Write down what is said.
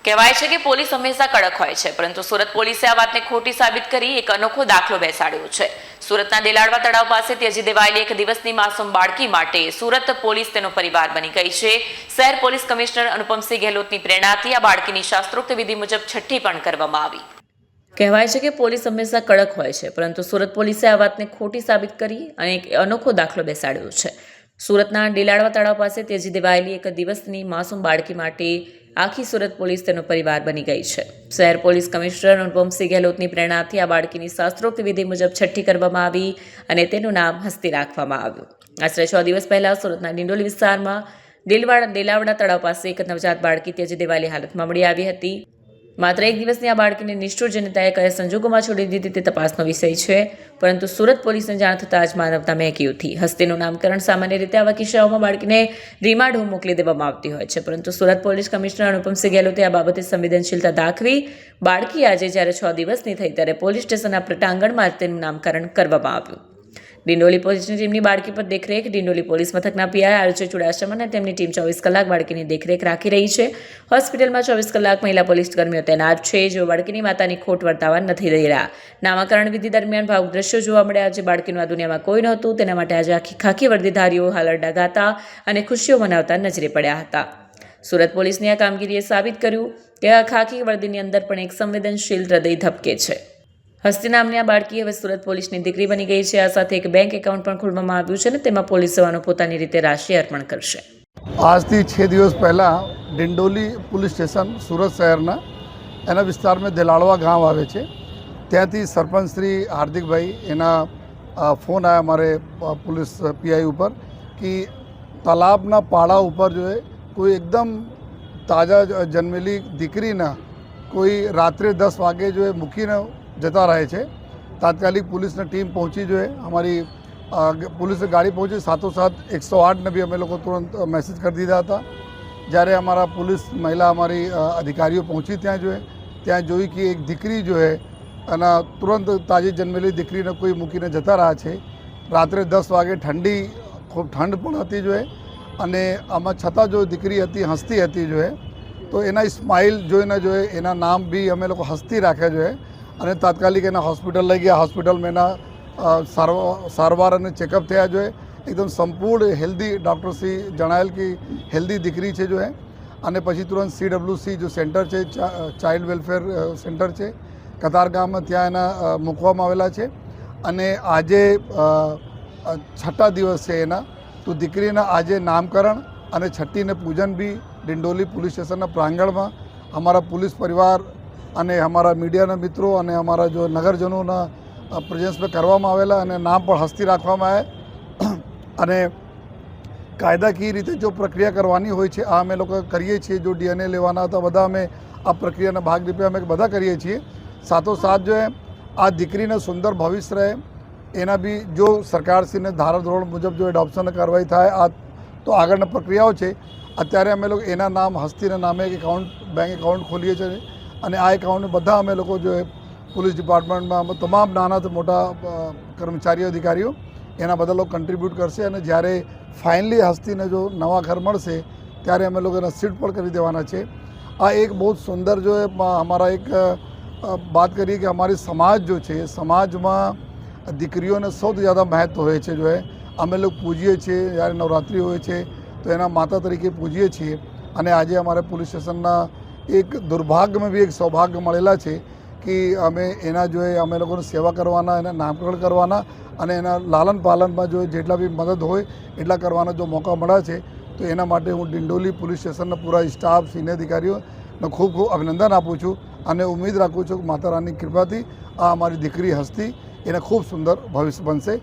કહેવાય છે કે પોલીસ હંમેશા કડક હોય છે, પરંતુ સુરત પોલીસે આ વાતને ખોટી સાબિત કરી એક અનોખો દાખલો બેસાડ્યો છે। સુરતના દેલાડવા તળાવ પાસે ત્યજી દેવાયેલી એક દિવસની માસૂમ બાળકી માટે સુરત પોલીસ તેનો પરિવાર બની ગઈ છે। શહેર પોલીસ કમિશનર અનુપમસિંહ ગેહલોતની પ્રેરણાથી આ બાળકીની શાસ્ત્રોક્ત વિધિ મુજબ છઠ્ઠી પણ કરવામાં આવી। કહેવાય છે કે પોલીસ હંમેશા કડક હોય છે, પરંતુ સુરત પોલીસે આ વાતને ખોટી સાબિત કરી અને એક અનોખો દાખલો બેસાડ્યો છે। સુરતના દેલાડવા તળાવ પાસે ત્યજી દેવાયેલી એક દિવસની માસૂમ બાળકી માટે આખી સુરત પોલીસ તેનો પરિવાર બની ગઈ છે। શહેર પોલીસ કમિશનર અનુપમસિંહ ગેહલોતની પ્રેરણાથી આ બાળકીની શાસ્ત્રોક્ત વિધિ મુજબ છઠ્ઠી કરવામાં આવી અને તેનું નામ હસ્તી રાખવામાં આવ્યું। આશરે 6 દિવસ પહેલા સુરતના ડિંડોલી વિસ્તારમાં દેલાવડા તળાવ પાસે એક નવજાત બાળકી ત્યજી દેવાયેલી હાલતમાં મળી આવી હતી। માત્ર એક દિવસની આ બાળકીને નિષ્ઠુર જનતાએ કયા સંજોગોમાં છોડી દીધી તે તપાસનો વિષય છે, પરંતુ સુરત પોલીસને જાણ થતાં જ માનવતા મહેકી ઉઠી। હસ્તીનું નામકરણ સામાન્ય રીતે આવા કિસ્સાઓમાં બાળકીને રિમાન્ડ હોમ મોકલી દેવામાં આવતી હોય છે, પરંતુ સુરત પોલીસ કમિશનર અનુપમસિંહ ગેહલોતે આ બાબતે સંવેદનશીલતા દાખવી બાળકી આજે જ્યારે 6 દિવસની થઈ ત્યારે પોલીસ સ્ટેશનના પ્રાંગણમાં તેનું નામકરણ કરવામાં આવ્યું। ડિંડોલી પોલીસની ટીમની બાળકી પર દેખરેખ ડિંડોલી પોલીસ મથકના પીઆઈ આરજે ચુડાસમા અને તેમની ટીમ 24 કલાક બાળકીની દેખરેખ રાખી રહી છે। હોસ્પિટલમાં 24 કલાક મહિલા પોલીસ કર્મીઓ તૈનાત છે, જેઓ બાળકીની માતાની ખોટ વર્તાવા નથી દઈ રહ્યા। નામકરણ વિધિ દરમિયાન ભાવુક દ્રશ્યો જોવા મળ્યા। જે બાળકીનું આ દુનિયામાં કોઈ નહોતું, તેના માટે આજે આખી ખાખી વર્દીધારીઓ હાલરડા ગાતા અને ખુશીઓ મનાવતા નજરે પડ્યા હતા। સુરત પોલીસની આ કામગીરીએ સાબિત કર્યું કે આ ખાખી વર્દીની અંદર પણ એક સંવેદનશીલ હૃદય ધબકે છે। હસ્તી નામની આ બાળકી હવે સુરત પોલીસની દીકરી બની ગઈ છે। આ સાથે એક બેંક એકાઉન્ટ પણ ખોલવામાં આવ્યું છે અને તેમાં પોલીસ જવાનો પોતાની રીતે રાશિ અર્પણ કરશે। આજથી 6 દિવસ પહેલાં ડિંડોલી પોલીસ સ્ટેશન સુરત શહેરના એના વિસ્તારમાં દેલાડવા ગામ આવે છે, ત્યાંથી સરપંચ શ્રી હાર્દિકભાઈ એના ફોન આવ્યા અમારે પોલીસ પીઆઈ ઉપર કે તાલાબના પાડા ઉપર જો કોઈ એકદમ તાજા જન્મેલી દીકરીના કોઈ રાત્રે 10 વાગે જો મૂકીને જતા રહે છે। તાત્કાલિક पुलिसની ટીમ પહોંચી जो है हमारी पुलिस गाड़ी पहुंची, साथों-साथ 108 ने भी અમે લોકો तुरंत मैसेज कर દીધા હતા। જ્યારે हमारा पुलिस महिला हमारी अधिकारियों पहुंची ત્યાં જોઈ કે એક દીકરી जो है અને तुरंत તાજી જન્મેલી દીકરીને કોઈ મૂકીને જતા રહ્યા છે। રાત્રે 10 વાગે ઠંડી ખૂબ ઠંડ પણ હતી જો અને આમાં છતાં જો દીકરી હતી હસતી હતી જો તો એના સ્માઇલ જોઈને જો એના નામ બી અમે લોકો હસતી રાખ્યા જો અને તાત્કાલિક એના હોસ્પિટલ લઈ ગયા। હોસ્પિટલમાં એના સારવાર અને ચેકઅપ થયા જો એકદમ સંપૂર્ણ હેલ્ધી ડૉક્ટરશ્રી જણાવેલ કે હેલ્ધી દીકરી છે જો અને પછી તુરંત CWC જો સેન્ટર છે, ચાઇલ્ડ વેલફેર સેન્ટર છે કતારગામમાં, ત્યાં એના મૂકવામાં આવેલા છે। અને આજે 6ઠા દિવસ છે એના, તો દીકરીના આજે નામકરણ અને છઠ્ઠીને પૂજન બી ડિંડોલી પોલીસ સ્ટેશનના પ્રાંગણમાં અમારા પોલીસ પરિવાર અને અમારા મીડિયાના મિત્રો અને અમારા જો નગરજનોના પ્રેઝન્સમાં કરવામાં આવેલા અને નામ પણ હસ્તી રાખવામાં આવ્યા। અને કાયદાકીય રીતે જો પ્રક્રિયા કરવાની હોય છે આ અમે લોકો કરીએ છીએ। જો DNA લેવાના હતા બધા અમે આ પ્રક્રિયાના ભાગરૂપે અમે બધા કરીએ છીએ। સાથોસાથ જો આ દીકરીને સુંદર ભવિષ્ય રહે એના બી જો સરકારશ્રીને ધારાધોરણ મુજબ જો એડોપ્શન કાર્યવાહી થાય આ તો આગળના પ્રક્રિયાઓ છે। અત્યારે અમે લોકો એના નામ હસ્તીના નામે એક બેંક એકાઉન્ટ ખોલીએ છીએ અને આ એકાઉન્ટ બધા અમે લોકો જો પોલીસ ડિપાર્ટમેન્ટમાં તમામ નાના મોટા કર્મચારીઓ અધિકારીઓ એના બધા લોકો કન્ટ્રીબ્યુટ કરશે અને જ્યારે ફાઇનલી હસ્તીને જો નવા ઘર મળશે ત્યારે અમે લોકો એના સીટ પણ કરી દેવાના છે। આ એક બહુ સુંદર જો અમારા એક बात करिए कि हमारी समाज जो है समाजમાં દીકરીઓને સૌથી ज़्यादा महत्व હોય છે જો અમે લોકો પૂજીએ છીએ। જ્યારે નવરાત્રિ હોય છે તો એના માતા તરીકે પૂજીએ છીએ અને આજે અમારે પોલીસ સ્ટેશનના એક દુર્ભાગ્યમાં બી એક સૌભાગ્ય મળેલા છે કે અમે એના જો અમે લોકોને સેવા કરવાના, એના નામકરણ કરવાના અને એના લાલન પાલનમાં જો જેટલા બી મદદ હોય એટલા કરવાના જો મોકા મળ્યા છે તો એના માટે હું ડિંડોલી પોલીસ સ્ટેશનના પૂરા સ્ટાફ, સિનિયર અધિકારીઓને ખૂબ ખૂબ અભિનંદન આપું છું અને ઉમ્મીદ રાખું છું કે માતા રાણીની કૃપાથી આ અમારી દીકરી હસ્તી એને ખૂબ સુંદર ભવિષ્ય બનશે।